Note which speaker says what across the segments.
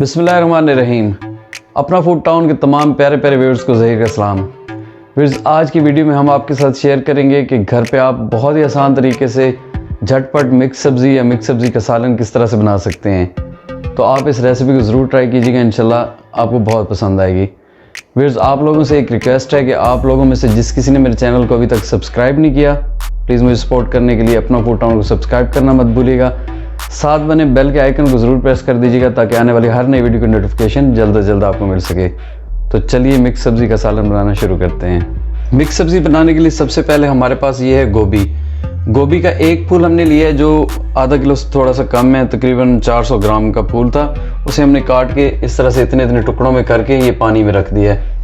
Speaker 1: बिस्मिल्लाहिर्रहमानिर्रहीम। अपना food town के तमाम प्यारे प्यारे व्यूअर्स को ज़हीर का सलाम। व्यूअर्स, आज की वीडियो में हम आपके साथ शेयर करेंगे कि घर पे आप बहुत ही आसान तरीके से झटपट मिक्स सब्ज़ी या मिक्स सब्ज़ी का सालन किस तरह से बना सकते हैं। तो आप इस रेसिपी को ज़रूर ट्राई कीजिएगा, इंशाल्लाह आपको बहुत पसंद आएगी। व्यूअर्स, आप लोगों से एक रिक्वेस्ट है कि आप लोगों में से जिस किसी ने मेरे चैनल को अभी तक सब्सक्राइब नहीं किया, प्लीज़ मुझे सपोर्ट करने के लिए अपना फूड टाउन को सब्सक्राइब करना मत भूलिएगा। साथ बने बेल के आइकन को ज़रूर प्रेस कर दीजिएगा ताकि आने वाली हर नई वीडियो की नोटिफिकेशन जल्द से जल्द आपको मिल सके। तो चलिए मिक्स सब्ज़ी का सालन बनाना शुरू करते हैं। मिक्स सब्ज़ी बनाने के लिए सबसे पहले हमारे पास ये है गोभी। गोभी का एक फूल हमने लिया है जो आधा किलो से थोड़ा सा कम है, तकरीबन 400 ग्राम का फूल था। उसे हमने काट के इस तरह से इतने इतने टुकड़ों में करके ये पानी में रख दिया है।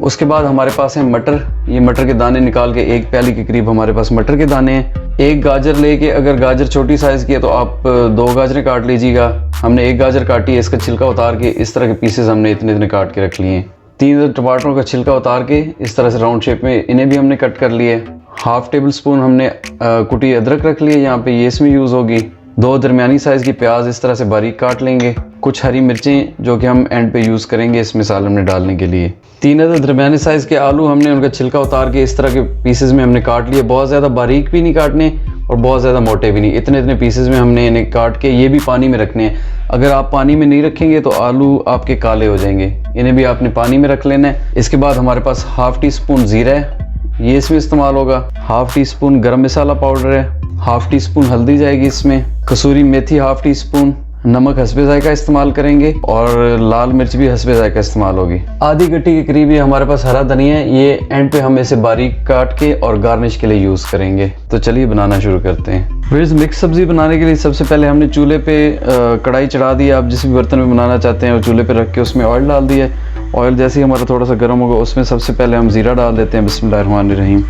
Speaker 1: उसके बाद हमारे पास है मटर। ये मटर के दाने निकाल के एक प्याली के करीब हमारे पास मटर के दाने हैं। एक गाजर लेके, अगर गाजर छोटी साइज़ की है तो आप 2 गाजरें काट लीजिएगा। हमने 1 गाजर काटी है, इसका छिलका उतार के इस तरह के पीसेस हमने इतने इतने काट के रख लिए हैं। 3 टमाटरों का छिलका उतार के इस तरह से राउंड शेप में इन्हें भी हमने कट कर लिए। हाफ टेबल स्पून हमने कुटी अदरक रख ली है, यहाँ पे ये इसमें यूज़ होगी। 2 दरमियानी साइज़ की प्याज इस तरह से बारीक काट लेंगे। कुछ हरी मिर्चें जो कि हम एंड पे यूज़ करेंगे इसमें सालन में डालने के लिए। 3 अदद दरमियानी साइज़ के आलू हमने उनका छिलका उतार के इस तरह के पीसेस में हमने काट लिए। बहुत ज़्यादा बारीक भी नहीं काटने और बहुत ज़्यादा मोटे भी नहीं, इतने इतने पीसेस में हमने इन्हें काट के ये भी पानी में रखने हैं। अगर आप पानी में नहीं रखेंगे तो आलू आपके काले हो जाएंगे, इन्हें भी आपने पानी में रख लेना है। इसके बाद हमारे पास हाफ़ टी स्पून ज़ीरा है, ये इसमें इस्तेमाल होगा। हाफ़ टी स्पून गरम मसाला पाउडर है। हाफ़ टी स्पून हल्दी जाएगी इसमें। कसूरी मेथी हाफ़ टी स्पून। नमक हस्बे जायका इस्तेमाल करेंगे और लाल मिर्च भी हस्बे जायका इस्तेमाल होगी। आधी गट्टी के करीब ये हमारे पास हरा धनिया है, ये एंड पे हम इसे बारीक काट के और गार्निश के लिए यूज़ करेंगे। तो चलिए बनाना शुरू करते हैं। फ्रेंड्स, मिक्स सब्ज़ी बनाने के लिए सबसे पहले हमने चूल्हे पे कढ़ाई चढ़ा दी। आप जिस भी बर्तन में बनाना चाहते हैं वो चूल्हे पे रख के उसमें ऑयल डाल दिया। ऑयल जैसे ही हमारा थोड़ा सा गर्म होगा उसमें सबसे पहले हम ज़ीरा डाल देते हैं। बिस्मिल्लाहिर्रहमानिर्रहीम।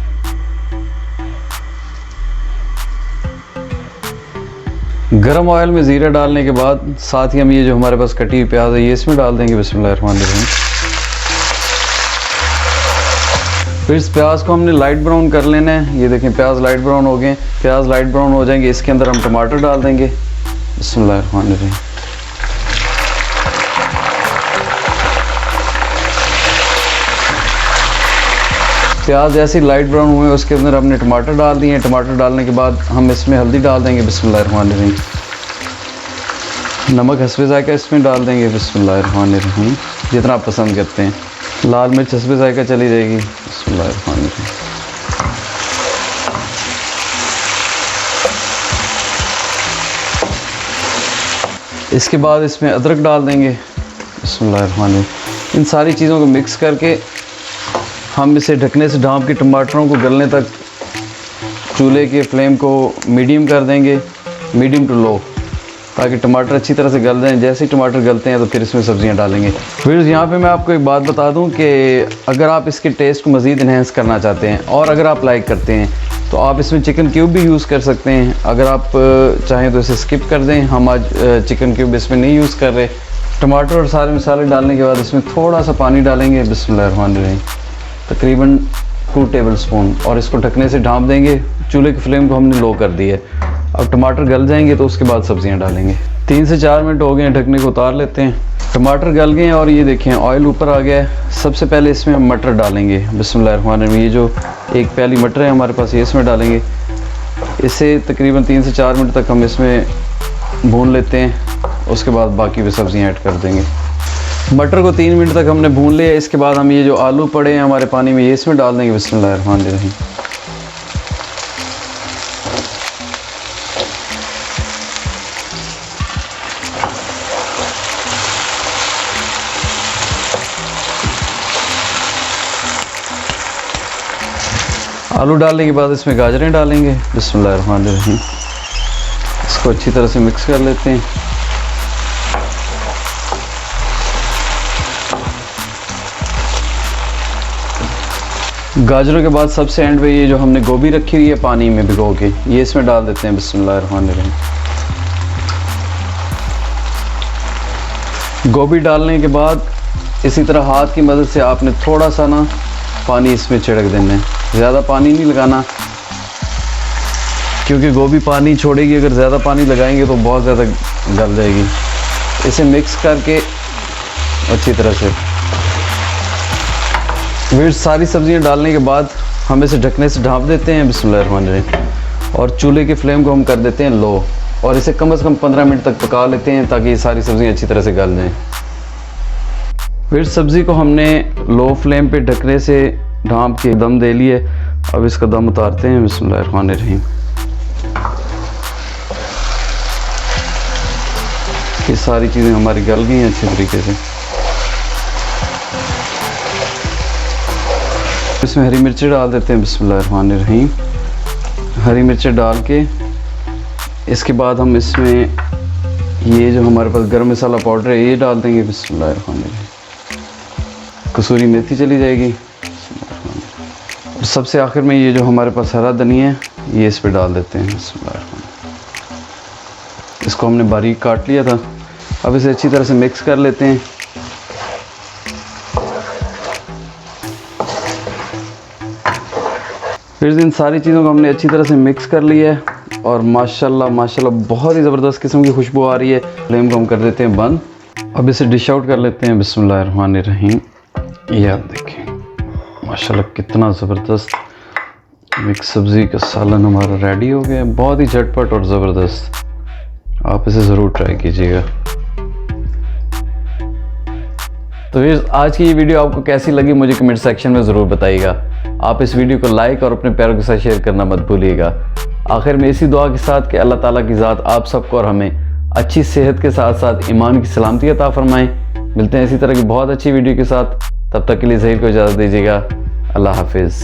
Speaker 1: गरम ऑयल में ज़ीरा डालने के बाद साथ ही हम ये जो हमारे पास कटी हुई प्याज है ये इसमें डाल देंगे। बिस्मिल्लाहिर्रहमानिर्रहीम। फिर इस प्याज को हमने लाइट ब्राउन कर लेना है। ये देखें प्याज लाइट ब्राउन हो गए। प्याज लाइट ब्राउन हो जाएंगे, इसके अंदर हम टमाटर डाल देंगे। बिस्मिल्लाहिर्रहमानिर्रहीम। प्याज जैसे लाइट ब्राउन हुए उसके अंदर हमने टमाटर डाल दिए। टमाटर डालने के बाद हम इसमें हल्दी डाल देंगे। बिस्मिल्लाहिर्रहमानिर्रहीम। नमक हस्बे जायका इसमें डाल देंगे। बिस्मिल्लाहिर्रहमानिर्रहीम। जितना आप पसंद करते हैं। लाल मिर्च हस्बे जायका चली जाएगी। बिस्मिल्लाहिर्रहमानिर्रहीम। इसके बाद इसमें अदरक डाल देंगे। बिस्मिल्लाहिर्रहमानिर्रहीम। इन सारी चीज़ों को मिक्स करके हम इसे ढकने से ढाँप के टमाटरों को गलने तक चूल्हे के फ्लेम को मीडियम कर देंगे, मीडियम टू लो, ताकि टमाटर अच्छी तरह से गल जाएं। जैसे ही टमाटर गलते हैं तो फिर इसमें सब्जियां डालेंगे। फिर यहाँ पे मैं आपको एक बात बता दूं कि अगर आप इसके टेस्ट को मज़ीद इन्हेंस करना चाहते हैं और अगर आप लाइक करते हैं तो आप इसमें चिकन क्यूब भी यूज़ कर सकते हैं। अगर आप चाहें तो इसे स्किप कर दें, हम आज चिकन क्यूब इसमें नहीं यूज़ कर रहे। टमाटर और सारे मसाले डालने के बाद इसमें थोड़ा सा पानी डालेंगे। बिस्मिल्लाहिर्रहमानिर्रहीम। तकरीबन 2 टेबल स्पून, और इसको ढकने से ढाँप देंगे। चूल्हे की फ्लेम को हमने लो कर दी है। अब टमाटर गल जाएंगे तो उसके बाद सब्जियां डालेंगे। 3 से 4 मिनट हो गए हैं, ढकने को उतार लेते हैं। टमाटर गल गए हैं और ये देखें ऑयल ऊपर आ गया है। सबसे पहले इसमें हम मटर डालेंगे। बिस्मिल्लाहिर्रहमानिर्रहीम। ये जो एक प्याली मटर है हमारे पास, ये इसमें डालेंगे। इसे तकरीबन 3 से 4 मिनट तक हम इसमें भून लेते हैं। उसके बाद बाकी भी सब्जियाँ ऐड कर देंगे। मटर को 3 मिनट तक हमने भून लिया। इसके बाद हम ये जो आलू पड़े हैं हमारे पानी में ये इसमें डाल देंगे। बिस्मिल्लाहिर्रहमानिर्रहीम। आलू डालने के बाद इसमें गाजरें डालेंगे। बिस्मिल्लाहिर्रहमानिर्रहीम। इसको अच्छी तरह से मिक्स कर लेते हैं। गाजरों के बाद सबसे एंड पे ये जो हमने गोभी रखी हुई है पानी में भिगो के, ये इसमें डाल देते हैं। बिस्मिल्लाहिर्रहमानिर्रहीम। गोभी डालने के बाद इसी तरह हाथ की मदद से आपने थोड़ा सा ना पानी इसमें छिड़क देना है। ज़्यादा पानी नहीं लगाना क्योंकि गोभी पानी छोड़ेगी। अगर ज़्यादा पानी लगाएंगे तो बहुत ज़्यादा गल जाएगी। इसे मिक्स करके अच्छी तरह से फिर सारी सब्जियां डालने के बाद हम इसे ढकने से ढाँप देते हैं बिस्मिल्लाहिर्रहमानिर्रहीम। और चूल्हे की फ्लेम को हम कर देते हैं लो और इसे कम से कम 15 मिनट तक पका लेते हैं ताकि ये सारी सब्जियां अच्छी तरह से गल जाएं। फिर सब्ज़ी को हमने लो फ्लेम पे ढकने से ढाँप के दम दे लिए। अब इसका दम उतारते हैं बिस्मिल्लाहिर्रहमानिर्रहीम। ये सारी चीज़ें हमारी गल गई हैं अच्छी तरीके से। इसमें हरी मिर्चें डाल देते हैं बिस्मिल्लाहिर्रहमानिर्रहीम। हरी मिर्चें डाल के इसके बाद हम इसमें ये जो हमारे पास गरम मसाला पाउडर है ये डाल देंगे बिस्मिल्लाहिर्रहमानिर्रहीम। कसूरी मेथी चली जाएगी और सबसे आखिर में ये जो हमारे पास हरा धनिया है ये इस पे डाल देते हैं बिस्मिल्लाहिर्रहमानिर्रहीम। इसको हमने बारीक काट लिया था। अब इसे अच्छी तरह से मिक्स कर लेते हैं। फिर इन सारी चीज़ों को हमने अच्छी तरह से मिक्स कर लिया है और माशाल्लाह माशाल्लाह बहुत ही ज़बरदस्त किस्म की खुशबू आ रही है। फ्लेम को हम कर देते हैं बंद। अब इसे डिश आउट कर लेते हैं बिस्मिल्लाहिर्रहमानिर्रहीम। ये आप देखें माशाल्लाह कितना ज़बरदस्त मिक्स सब्ज़ी का सालन हमारा रेडी हो गया है। बहुत ही झटपट और ज़बरदस्त, आप इसे ज़रूर ट्राई कीजिएगा। तो ये आज की ये वीडियो आपको कैसी लगी मुझे कमेंट सेक्शन में ज़रूर बताइएगा। आप इस वीडियो को लाइक और अपने प्यारों के साथ शेयर करना मत भूलिएगा। आखिर में इसी दुआ के साथ कि अल्लाह ताला की ज़ात आप सबको और हमें अच्छी सेहत के साथ साथ ईमान की सलामती अता फरमाएं। मिलते हैं इसी तरह की बहुत अच्छी वीडियो के साथ। तब तक के लिए ज़हीर को इजाज़त दीजिएगा। अल्लाह हाफिज़।